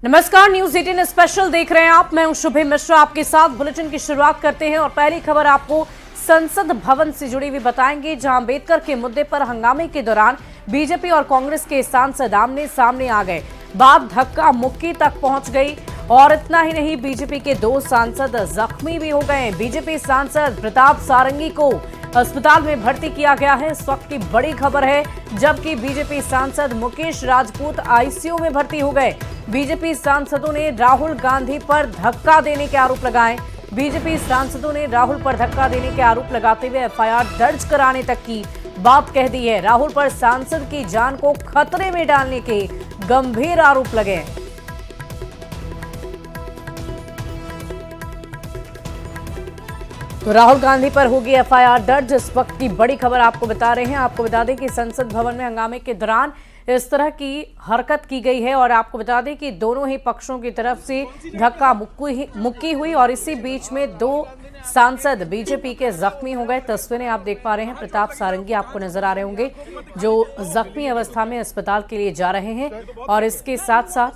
नमस्कार, news 18 special देख रहे हैं आप। मैं हूं शुभे मिश्रा, आपके साथ बुलेटिन की शुरुआत करते हैं और पहली खबर आपको संसद भवन से जुड़ी हुई बताएंगे, जहां अंबेडकर के मुद्दे पर हंगामे के दौरान बीजेपी और कांग्रेस के सांसद आमने सामने आ गए। बात धक्का मुक्की तक पहुंच गई और इतना ही नहीं, बीजेपी के 2 सांसद जख्मी भी हो गए। बीजेपी सांसद प्रताप सारंगी को अस्पताल में भर्ती किया गया है। इस वक्त की बड़ी खबर है, जबकि बीजेपी सांसद मुकेश राजपूत आईसीयू में भर्ती हो गए। बीजेपी सांसदों ने राहुल गांधी पर धक्का देने के आरोप लगाए। बीजेपी सांसदों ने राहुल पर धक्का देने के आरोप लगाते हुए एफआईआर दर्ज कराने तक की बात कह दी है। राहुल पर सांसद की जान को खतरे में डालने के गंभीर आरोप लगे हैं। तो राहुल गांधी पर होगी एफआईआर दर्ज। इस वक्त की बड़ी खबर आपको बता रहे हैं। आपको बता दें कि संसद भवन में हंगामे के दौरान इस तरह की हरकत की गई है और आपको बता दें कि दोनों ही पक्षों की तरफ से धक्का मुक्की हुई और इसी बीच में 2 सांसद बीजेपी के जख्मी हो गए। तस्वीरें आप देख पा रहे हैं, प्रताप सारंगी आपको नजर आ रहे होंगे, जो जख्मी अवस्था में अस्पताल के लिए जा रहे हैं। और इसके साथ साथ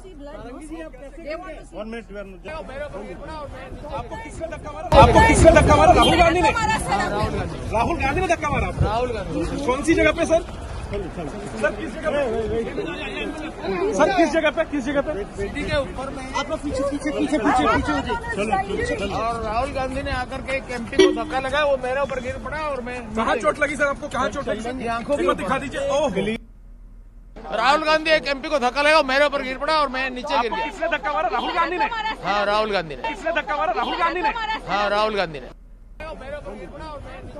आपको किसने धक्का मारा? राहुल गांधी ने। राहुल गांधी ने धक्का मारा। राहुल गांधी कौन सी जगह पे सर? सर किस जगह पे? सर किस जगह पे? किस जगह पे? सीढ़ी के ऊपर में। आप लोग पीछे और राहुल गांधी ने आकर के एक एमपी को धक्का लगाया, वो मेरे ऊपर गिर पड़ा और मैं। कहाँ चोट लगी सर आपको? कहाँ चोट लगी? आंखों को दिखा दीजिए। ओह, राहुल गांधी एक एमपी को धक्का लगा, मेरे ऊपर गिर पड़ा और मैं नीचे गिर गया। किसने धक्का मारा? राहुल गांधी ने। हाँ, राहुल गांधी ने। किसने धक्का मारा? राहुल गांधी ने। हाँ, राहुल गांधी ने।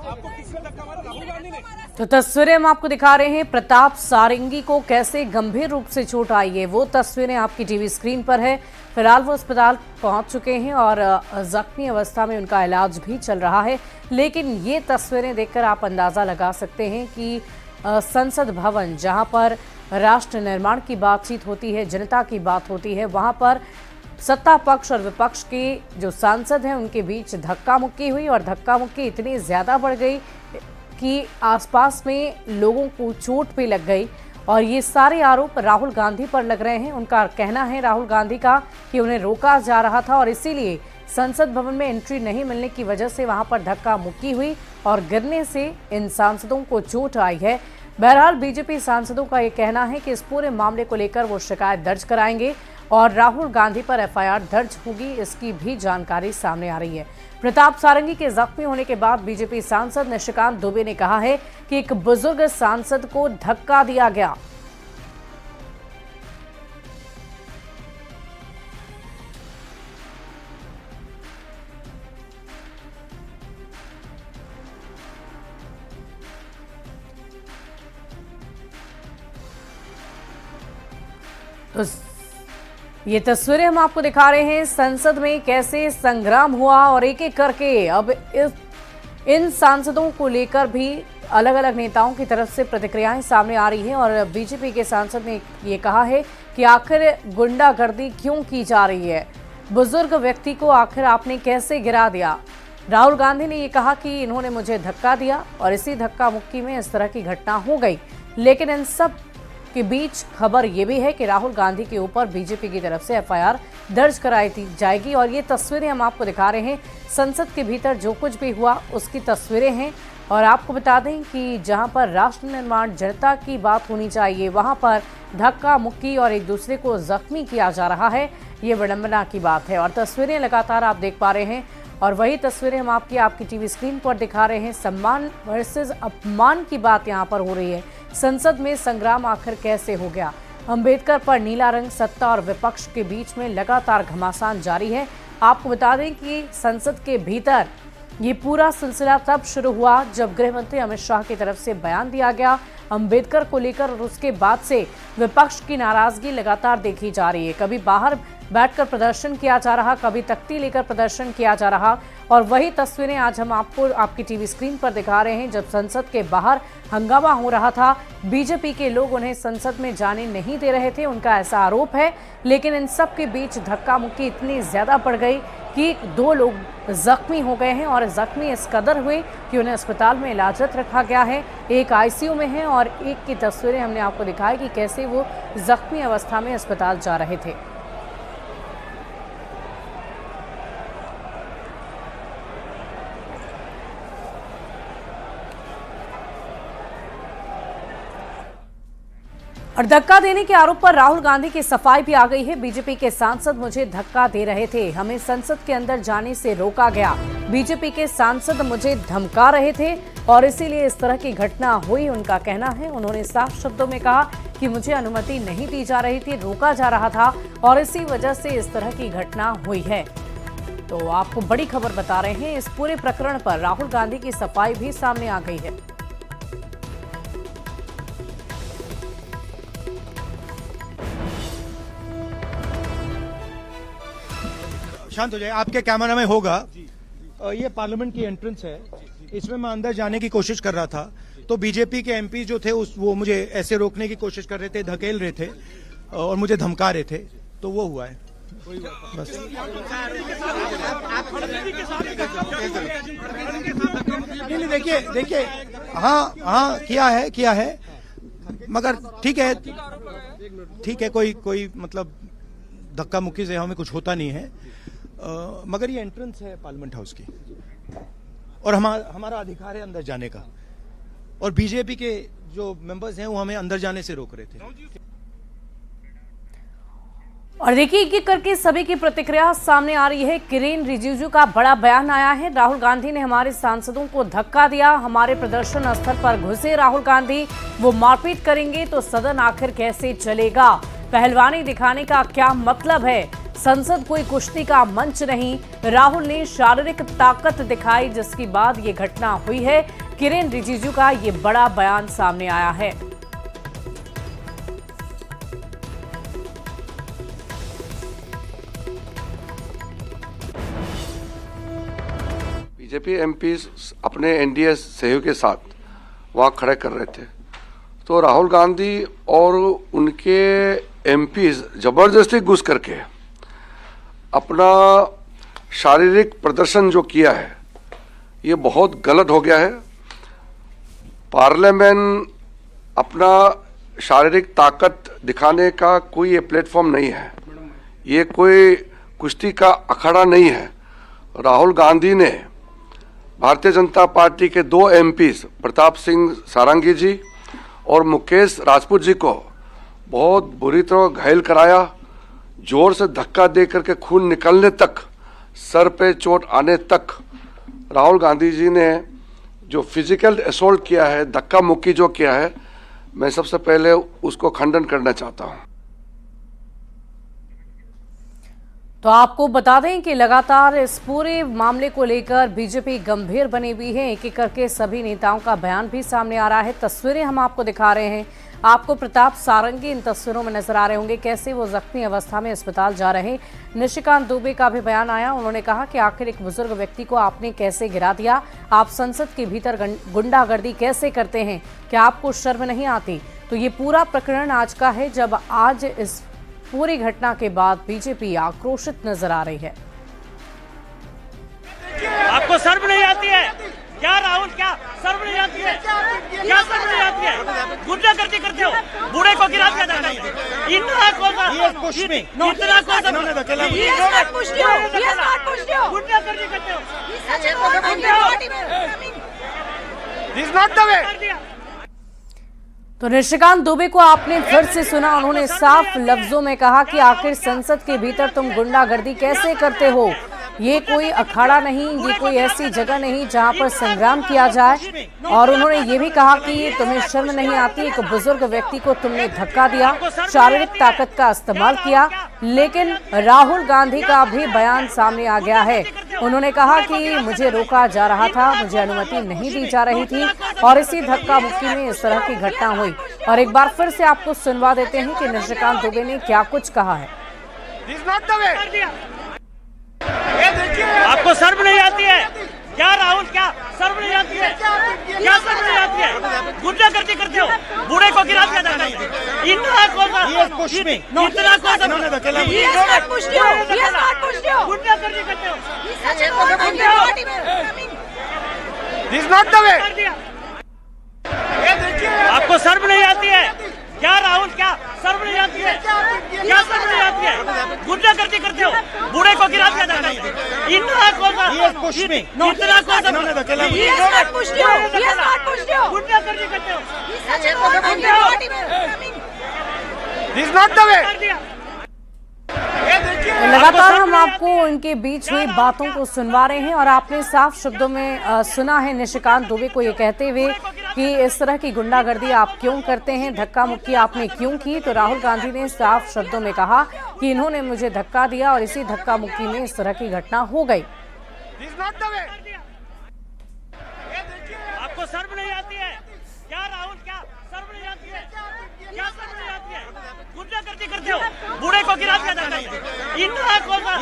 आपको किसने धक्का मारा? राहुल गांधी ने। तो तस्वीरें हम आपको दिखा रहे हैं, प्रताप सारंगी को कैसे गंभीर रूप से चोट आई है वो तस्वीरें आपकी टीवी स्क्रीन पर है। फिलहाल वो अस्पताल पहुंच चुके हैं और जख्मी अवस्था में उनका इलाज भी चल रहा है। लेकिन ये तस्वीरें देखकर आप अंदाजा लगा सकते हैं कि संसद भवन, जहां पर राष्ट्र निर्माण की बातचीत होती है, जनता की बात होती है, वहां पर सत्ता पक्ष और विपक्ष के जो सांसद हैं उनके बीच धक्का मुक्की हुई और धक्का मुक्की इतनी ज़्यादा बढ़ गई कि आसपास में लोगों को चोट भी लग गई। और ये सारे आरोप राहुल गांधी पर लग रहे हैं। उनका कहना है, राहुल गांधी का, कि उन्हें रोका जा रहा था और इसीलिए संसद भवन में एंट्री नहीं मिलने की वजह से वहां पर धक्का मुक्की हुई और गिरने से इन सांसदों को चोट आई है। बहरहाल बीजेपी सांसदों का ये कहना है कि इस पूरे मामले को लेकर वो शिकायत दर्ज कराएंगे और राहुल गांधी पर एफआईआर दर्ज होगी, इसकी भी जानकारी सामने आ रही है। प्रताप सारंगी के जख्मी होने के बाद बीजेपी सांसद निशिकांत दुबे ने कहा है कि एक बुजुर्ग सांसद को धक्का दिया गया। तो ये तस्वीरें हम आपको दिखा रहे हैं, संसद में कैसे संग्राम हुआ और एक एक करके अब इन सांसदों को लेकर भी अलग अलग नेताओं की तरफ से प्रतिक्रियाएं सामने आ रही हैं। और बीजेपी के सांसद ने ये कहा है कि आखिर गुंडागर्दी क्यों की जा रही है, बुजुर्ग व्यक्ति को आखिर आपने कैसे गिरा दिया। राहुल गांधी ने ये कहा कि इन्होंने मुझे धक्का दिया और इसी धक्का मुक्की में इस तरह की घटना हो गई। लेकिन इन सब के बीच खबर यह भी है कि राहुल गांधी के ऊपर बीजेपी की तरफ से एफआईआर दर्ज कराई जाएगी। और ये तस्वीरें हम आपको दिखा रहे हैं, संसद के भीतर जो कुछ भी हुआ उसकी तस्वीरें हैं। और आपको बता दें कि जहां पर राष्ट्र निर्माण, जनता की बात होनी चाहिए, वहां पर धक्का मुक्की और एक दूसरे को जख्मी किया जा रहा है, ये विडंबना की बात है। और तस्वीरें लगातार आप देख पा रहे हैं और वही तस्वीरें हम आपकी टीवी स्क्रीन पर दिखा रहे हैं। सम्मान वर्सेस अपमान की बात यहां पर हो रही है। संसद में संग्राम आखिर कैसे हो गया? अंबेडकर पर नीला रंग, सत्ता और विपक्ष के बीच में लगातार घमासान जारी है। आपको बता दें कि संसद के भीतर ये पूरा सिलसिला तब शुरू हुआ जब गृह मंत्री अमित शाह की तरफ से बयान दिया गया अंबेडकर को लेकर, और उसके बाद से विपक्ष की नाराजगी लगातार देखी जा रही है। कभी बाहर बैठकर प्रदर्शन किया जा रहा, कभी तख्ती लेकर प्रदर्शन किया जा रहा। और वही तस्वीरें आज हम आपको आपकी टीवी स्क्रीन पर दिखा रहे हैं, जब संसद के बाहर हंगामा हो रहा था। बीजेपी के लोग उन्हें संसद में जाने नहीं दे रहे थे, उनका ऐसा आरोप है। लेकिन इन सब के बीच धक्का मुक्की इतनी ज्यादा बढ़ गई कि 2 लोग जख्मी हो गए हैं और जख्मी इस कदर हुए कि उन्हें अस्पताल में इलाजत रखा गया है। एक आईसीयू में है और एक की तस्वीरें हमने आपको दिखाई कि कैसे वो जख्मी अवस्था में अस्पताल जा रहे थे। और धक्का देने के आरोप पर राहुल गांधी की सफाई भी आ गई है। बीजेपी के सांसद मुझे धक्का दे रहे थे, हमें संसद के अंदर जाने से रोका गया। बीजेपी के सांसद मुझे धमका रहे थे और इसीलिए इस तरह की घटना हुई, उनका कहना है। उन्होंने साफ शब्दों में कहा कि मुझे अनुमति नहीं दी जा रही थी, रोका जा रहा था और इसी वजह से इस तरह की घटना हुई है। तो आपको बड़ी खबर बता रहे हैं, इस पूरे प्रकरण पर राहुल गांधी की सफाई भी सामने आ गई है। शांत हो जाए, आपके कैमरा में होगा। ये पार्लियामेंट की एंट्रेंस है, इसमें मैं अंदर जाने की कोशिश कर रहा था तो बीजेपी के एमपी जो थे वो मुझे ऐसे रोकने की कोशिश कर रहे थे, धकेल रहे थे और मुझे धमका रहे थे, तो वो हुआ है बस। नहीं देखिए हाँ किया है मगर ठीक है कोई मतलब धक्का मुक्की से हमें कुछ होता नहीं है। मगर ये एंट्रेंस है पार्लियामेंट हाउस की और हमारा अधिकार है अंदर जाने का, और बीजेपी के जो मेंबर्स हैं वो हमें अंदर जाने से रोक रहे थे। और देखिए एक एक करके सभी की प्रतिक्रिया सामने आ रही है। किरेन रिजिजू का बड़ा बयान आया है। राहुल गांधी ने हमारे सांसदों को धक्का दिया, हमारे प्रदर्शन स्थल पर घुसे राहुल गांधी, वो मारपीट करेंगे तो सदन आखिर कैसे चलेगा? पहलवानी दिखाने का क्या मतलब है? संसद कोई कुश्ती का मंच नहीं। राहुल ने शारीरिक ताकत दिखाई, जिसके बाद ये घटना हुई है। किरेन रिजिजू का ये बड़ा बयान सामने आया है। बीजेपी एमपी अपने एनडीए सहयोग के साथ वहाँ खड़े कर रहे थे, तो राहुल गांधी और उनके एमपी जबरदस्ती घुस करके अपना शारीरिक प्रदर्शन जो किया है, ये बहुत गलत हो गया है। पार्लियामेंट अपना शारीरिक ताकत दिखाने का कोई ये प्लेटफॉर्म नहीं है, ये कोई कुश्ती का अखाड़ा नहीं है। राहुल गांधी ने भारतीय जनता पार्टी के 2 एमपीज प्रताप सिंह सारंगी जी और मुकेश राजपूत जी को बहुत बुरी तरह घायल कराया, जोर से धक्का दे करके खून निकलने तक, सर पे चोट आने तक। राहुल गांधी जी ने जो फिजिकल असॉल्ट किया है, धक्का मुक्की जो किया है, मैं सबसे पहले उसको खंडन करना चाहता हूं। तो आपको बता दें कि लगातार इस पूरे मामले को लेकर बीजेपी गंभीर बनी हुई है। एक एक करके सभी नेताओं का बयान भी सामने आ रहा है। तस्वीरें हम आपको दिखा रहे हैं। आपको प्रताप सारंगी इन तस्वीरों में नजर आ रहे होंगे, कैसे वो जख्मी अवस्था में अस्पताल जा रहे हैं। निशिकांत दुबे का भी बयान आया। उन्होंने कहा कि आखिर एक बुजुर्ग व्यक्ति को आपने कैसे गिरा दिया? आप संसद के भीतर गुंडागर्दी कैसे करते हैं? क्या आपको शर्म नहीं आती? तो ये पूरा प्रकरण आज का है, जब आज इस पूरी घटना के बाद बीजेपी आक्रोशित नजर आ रही है। आपको शर्म नहीं आती है क्या राहुल? क्या शर्म नहीं आती है? क्या शर्म नहीं आती है? गुंडागर्दी करते हो, बूढ़े को गिरा दिया जाता है। इतना कौन गुंडागर्दी करते हो? तो निशिकांत दुबे को आपने फिर से सुना। उन्होंने साफ लफ्जों में कहा कि आखिर संसद के भीतर तुम गुंडागर्दी कैसे करते हो? ये कोई अखाड़ा नहीं, ये कोई ऐसी जगह नहीं जहां पर संग्राम किया जाए। और उन्होंने ये भी कहा कि तुम्हें शर्म नहीं आती, एक बुजुर्ग व्यक्ति को तुमने धक्का दिया, शारीरिक ताकत का इस्तेमाल किया। लेकिन राहुल गांधी का भी बयान सामने आ गया है। उन्होंने कहा कि मुझे रोका जा रहा था, मुझे अनुमति नहीं दी जा रही थी और इसी धक्का मुक्की में इस तरह की घटना हुई। और एक बार फिर से आपको सुनवा देते हैं कि निशिकांत दुबे ने क्या कुछ कहा है। आपको शर्म नहीं आती है क्या राहुल? क्या शर्म नहीं आती है? क्या शर्म नहीं आती है? गुंडागर्दी करते हो, बूढ़े को गिरा दिया जाता है। इतना कौन गुंडागर्दी करते हो? आपको शर्म नहीं आती है क्या राहुल? क्या शर्म नहीं आती है? क्या शर्म नहीं आती है? गुंडागर्दी करते हो, बूढ़े को गिरा दिया जाता है। इतना कौन गुंडागर्दी करते हो? This not the way. लगातार हम आपको इनके बीच हुई बातों को सुनवा रहे हैं और आपने साफ शब्दों में सुना है निशिकांत दुबे को ये कहते हुए कि इस तरह की गुंडागर्दी आप क्यों करते हैं, धक्का मुक्की आपने क्यों की। तो राहुल गांधी ने साफ शब्दों में कहा कि इन्होंने मुझे धक्का दिया और इसी धक्का मुक्की में इस तरह की घटना हो गई। आपको शर्म नहीं आती है क्या राहुल? क्या शर्म नहीं आती है? क्या शर्म नहीं आती है? गुंडागर्दी करते हो, बूढ़े को गिरा दिया जाता है। इतना कौन सा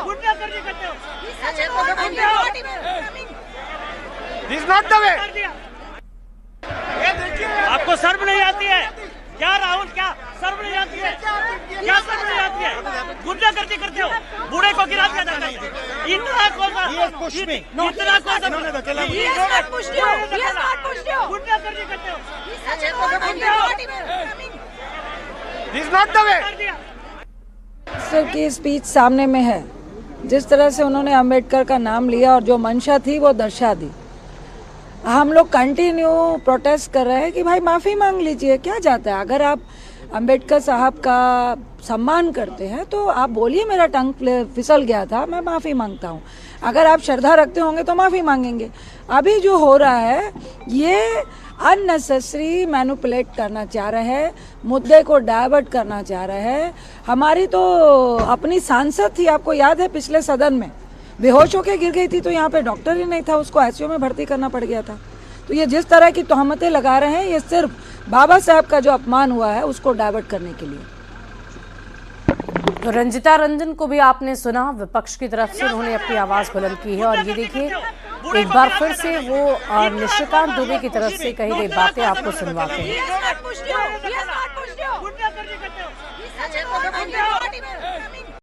गुंडागर्दी करते हो? This not the way. आपको शर्म नहीं आती है क्या राहुल? क्या शर्म नहीं आती है? क्या शर्म नहीं आती है? गुंडागर्दी करते हो, बूढ़े को गिरा दिया जाता है। इतना कौन सा गुंडागर्दी करते हो? This not the way. Sir की स्पीच सामने में है, जिस तरह से उन्होंने अंबेडकर का नाम लिया और जो मंशा थी वो दर्शा दी। हम लोग कंटिन्यू प्रोटेस्ट कर रहे हैं कि भाई माफ़ी मांग लीजिए, क्या जाता है। अगर आप अंबेडकर साहब का सम्मान करते हैं तो आप बोलिए मेरा टंग फिसल गया था, मैं माफ़ी मांगता हूँ। अगर आप श्रद्धा रखते होंगे तो माफ़ी मांगेंगे। अभी जो हो रहा है ये अननेसेसरी मैनिपुलेट करना चाह रहे हैं, मुद्दे को डाइवर्ट करना चाह रहे हैं। हमारी तो अपनी सांसद थी, आपको याद है पिछले सदन में बेहोश होकर गिर गई थी, तो यहाँ पे डॉक्टर ही नहीं था, उसको आईसीयू में भर्ती करना पड़ गया था। तो ये जिस तरह की तोहमतें लगा रहे हैं ये सिर्फ बाबा साहब का जो अपमान हुआ है उसको डाइवर्ट करने के लिए। तो रंजिता रंजन को भी आपने सुना, विपक्ष की तरफ से उन्होंने अपनी आवाज बुलंद की है। और ये देखिए एक बार फिर से वो निशिकांत दुबे की तरफ से कही गई बातें आपको सुनवाते हैं।